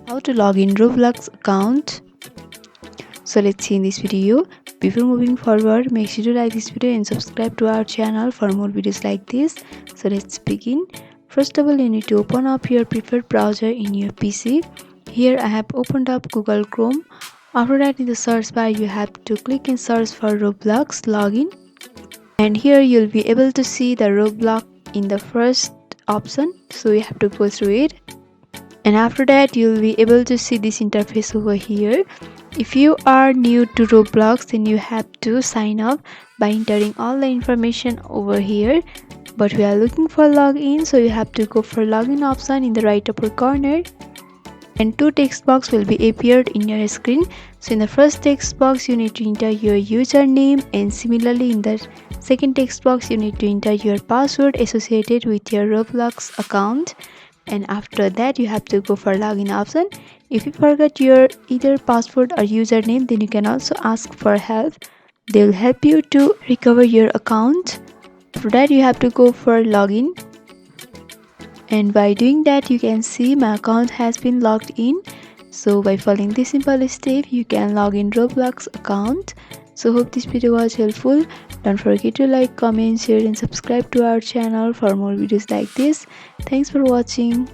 How to log in Roblox account. So let's see in this video. Before moving forward, make sure to like this video and subscribe to our channel for more videos like this. So let's begin. First of all, you need to open up your preferred browser in your PC. Here I have opened up Google Chrome. After that, in the search bar you have to click and search for Roblox login, and here you'll be able to see the Roblox in the first option, so you have to go through it. And after that, you'll be able to see this interface over here. If you are new to Roblox, then you have to sign up by entering all the information over here, but we are looking for login, so you have to go for login option in the right upper corner, and two text box will be appeared in your screen. So in the first text box you need to enter your username, and similarly in the second text box you need to enter your password associated with your Roblox account. And after that you have to go for login option. If you forget your either password or username, then you can also ask for help. They will help you to recover your account. After that you have to go for login, and by doing that you can see my account has been logged in. So by following this simple step you can log in Roblox account. So hope this video was helpful. Don't forget to like, comment, share and subscribe to our channel for more videos like this. Thanks for watching.